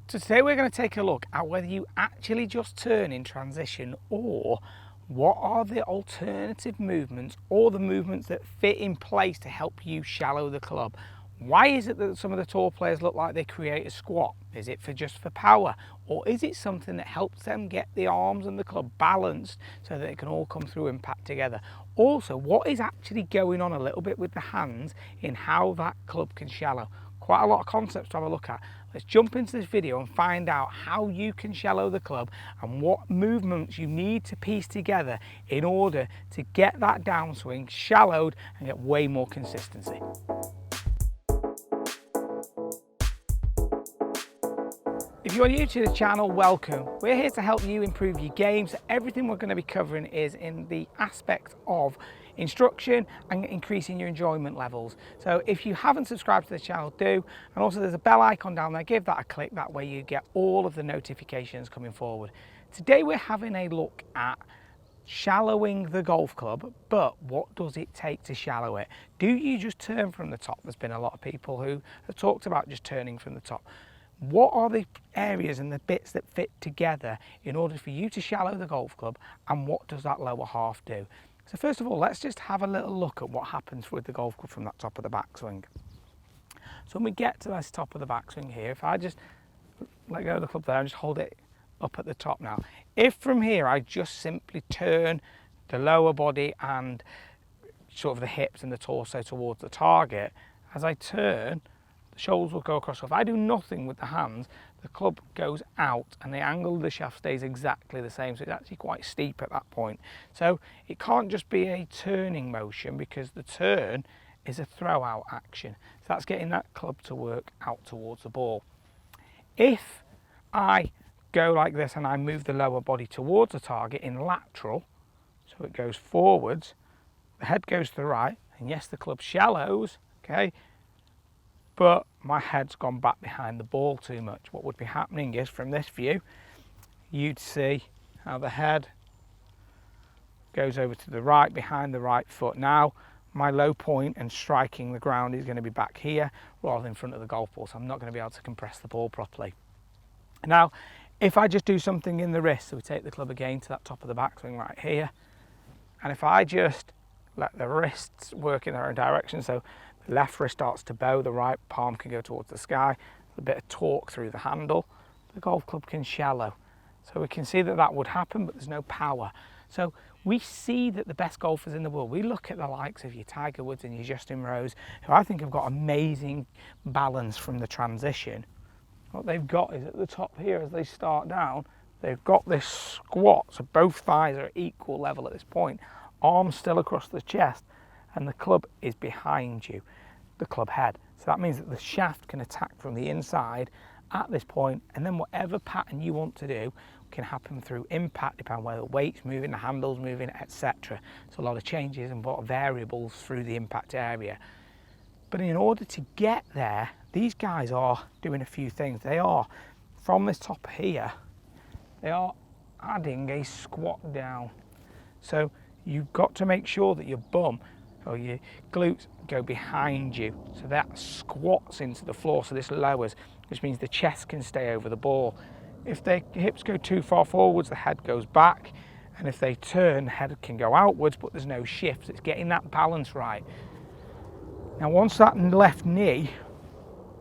So today we're going to take a look at whether you actually just turn in transition, or what are the alternative movements or the movements that fit in place to help you shallow the club. Why is it that some of the tour players look like they create a squat? Is it just for power, or is it something that helps them get the arms and the club balanced so that it can all come through impact together? Also, what is actually going on a little bit with the hands in how that club can shallow? Quite a lot of concepts to have a look at. Let's jump into this video and find out how you can shallow the club and what movements you need to piece together in order to get that downswing shallowed and get way more consistency. If you're new to the channel, welcome. We're here to help you improve your game. So everything we're going to be covering is in the aspect of instruction and increasing your enjoyment levels. So if you haven't subscribed to the channel, do. And also there's a bell icon down there, give that a click, that way you get all of the notifications coming forward. Today we're having a look at shallowing the golf club, but what does it take to shallow it? Do you just turn from the top? There's been a lot of people who have talked about just turning from the top. What are the areas and the bits that fit together in order for you to shallow the golf club, and what does that lower half do? So first of all, let's just have a little look at what happens with the golf club from that top of the backswing. So when we get to this top of the backswing here, if I just let go of the club there and just hold it up at the top now, if from here I just simply turn the lower body and sort of the hips and the torso towards the target, as I turn, the shoulders will go across. So if I do nothing with the hands, the club goes out and the angle of the shaft stays exactly the same. So it's actually quite steep at that point. So it can't just be a turning motion, because the turn is a throw out action. So that's getting that club to work out towards the ball. If I go like this and I move the lower body towards the target in lateral, so it goes forwards, the head goes to the right, and yes, the club shallows, okay, but my head's gone back behind the ball too much. What would be happening is, from this view, you'd see how the head goes over to the right behind the right foot. Now my low point and striking the ground is going to be back here rather than in front of the golf ball, so I'm not going to be able to compress the ball properly. Now if I just do something in the wrist, so we take the club again to that top of the backswing right here, and if I just let the wrists work in their own direction, so the left wrist starts to bow, the right palm can go towards the sky, a bit of torque through the handle, the golf club can shallow. So we can see that that would happen, but there's no power. So we see that the best golfers in the world, we look at the likes of your Tiger Woods and your Justin Rose, who I think have got amazing balance from the transition. What they've got is at the top here, as they start down, they've got this squat, so both thighs are at equal level at this point, arms still across the chest, and the club is behind you, the club head. So that means that the shaft can attack from the inside at this point, and then whatever pattern you want to do can happen through impact, depending on where the weight's moving, the handle's moving, etc. So a lot of changes and what variables through the impact area. But in order to get there, these guys are doing a few things. They are, from this top here, they are adding a squat down. So you've got to make sure that your bum or your glutes go behind you, so that squats into the floor, so this lowers, which means the chest can stay over the ball. If the hips go too far forwards, the head goes back, and if they turn, the head can go outwards, but there's no shift. It's getting that balance right. Now once that left knee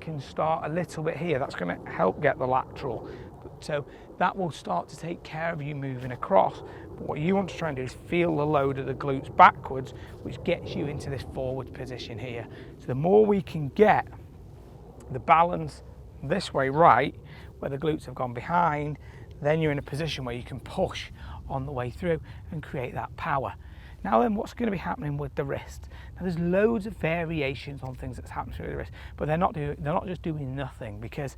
can start a little bit here, that's going to help get the lateral, so that will start to take care of you moving across. But what you want to try and do is feel the load of the glutes backwards, which gets you into this forward position here. So the more we can get the balance this way right, where the glutes have gone behind, then you're in a position where you can push on the way through and create that power. Now then, what's going to be happening with the wrist? Now there's loads of variations on things that's happening through the wrist, but they're not just doing nothing, because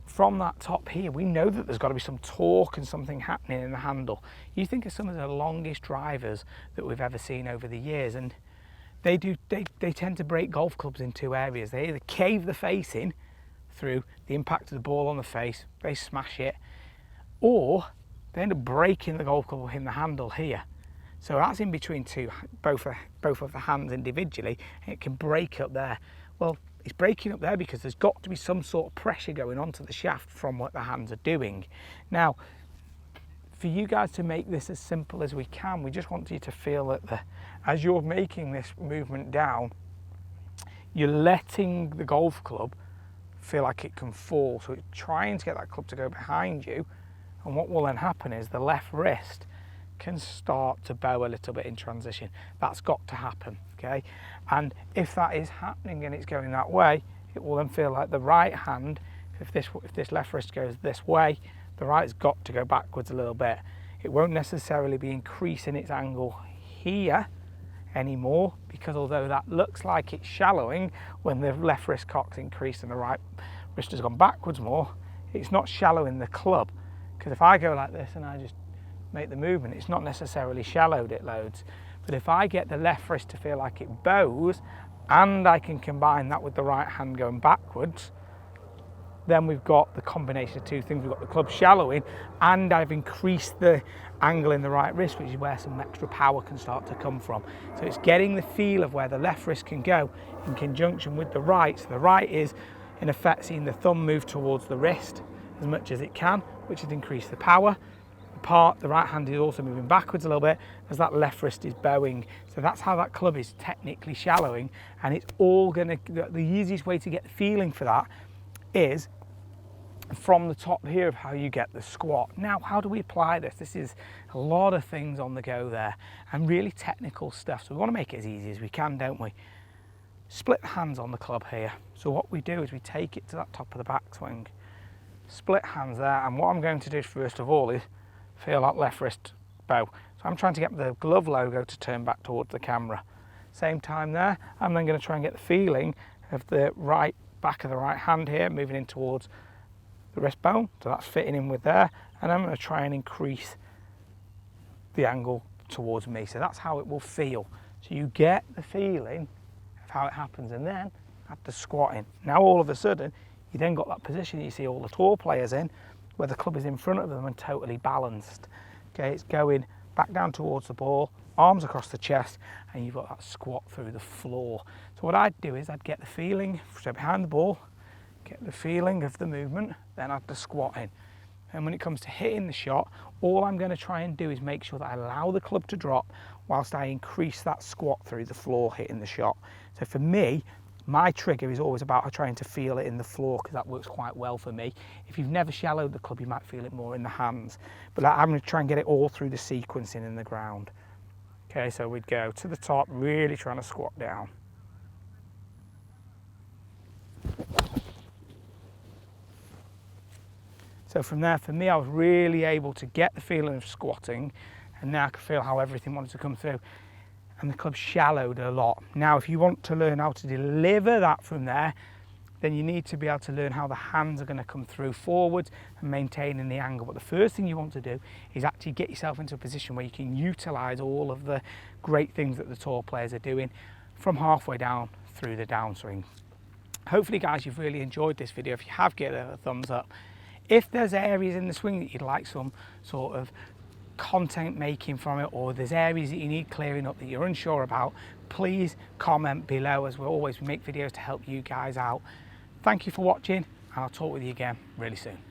from that top here, we know that there's got to be some torque and something happening in the handle. You think of some of the longest drivers that we've ever seen over the years, and they tend to break golf clubs in two areas. They either cave the face in through the impact of the ball on the face, they smash it, or they end up breaking the golf club in the handle here. So that's in between both of the hands individually, and it can break up there. Well, it's breaking up there because there's got to be some sort of pressure going onto the shaft from what the hands are doing. Now, for you guys to make this as simple as we can, we just want you to feel that as you're making this movement down, you're letting the golf club feel like it can fall. So it's trying to get that club to go behind you, and what will then happen is the left wrist can start to bow a little bit in transition. That's got to happen, okay? And if that is happening and it's going that way, it will then feel like the right hand, if this left wrist goes this way, the right's got to go backwards a little bit. It won't necessarily be increasing its angle here anymore, because although that looks like it's shallowing when the left wrist cock's increased and the right wrist has gone backwards more, it's not shallowing the club. Because if I go like this and I just make the movement, it's not necessarily shallowed it loads. But if I get the left wrist to feel like it bows and I can combine that with the right hand going backwards, then we've got the combination of two things. We've got the club shallowing and I've increased the angle in the right wrist, which is where some extra power can start to come from. So it's getting the feel of where the left wrist can go in conjunction with the right. So the right is in effect seeing the thumb move towards the wrist as much as it can, which has increased the power. The right hand is also moving backwards a little bit as that left wrist is bowing. So that's how that club is technically shallowing, and it's all going to, the easiest way to get the feeling for that is from the top here of how you get the squat. Now, how do we apply this? This is a lot of things on the go there and really technical stuff. So we want to make it as easy as we can, don't we? Split the hands on the club here. So what we do is we take it to that top of the backswing, split hands there, and what I'm going to do first of all is feel that left wrist bow. So I'm trying to get the glove logo to turn back towards the camera. Same time there, I'm then going to try and get the feeling of the right back of the right hand here moving in towards the wrist bone, so that's fitting in with there, and I'm going to try and increase the angle towards me. So that's how it will feel. So you get the feeling of how it happens, and then add the squatting. Now all of a sudden, you then got that position you see all the tour players in, where the club is in front of them and totally balanced. Okay, it's going back down towards the ball, arms across the chest, and you've got that squat through the floor. So what I'd do is I'd get the feeling, so behind the ball, get the feeling of the movement, then add the squat in. And when it comes to hitting the shot, all I'm going to try and do is make sure that I allow the club to drop whilst I increase that squat through the floor hitting the shot. So for me, my trigger is always about trying to feel it in the floor, because that works quite well for me. If you've never shallowed the club, you might feel it more in the hands. But I'm going to try and get it all through the sequencing in the ground. Okay, so we'd go to the top, really trying to squat down. So from there, for me, I was really able to get the feeling of squatting, and now I could feel how everything wanted to come through. And the club shallowed a lot. Now, if you want to learn how to deliver that from there, then you need to be able to learn how the hands are going to come through forwards and maintaining the angle. But the first thing you want to do is actually get yourself into a position where you can utilise all of the great things that the tour players are doing from halfway down through the downswing. Hopefully, guys, you've really enjoyed this video. If you have, give it a thumbs up. If there's areas in the swing that you'd like some sort of content making from it, or there's areas that you need clearing up that you're unsure about, please comment below. As we always make videos to help you guys out. Thank you for watching, and I'll talk with you again really soon.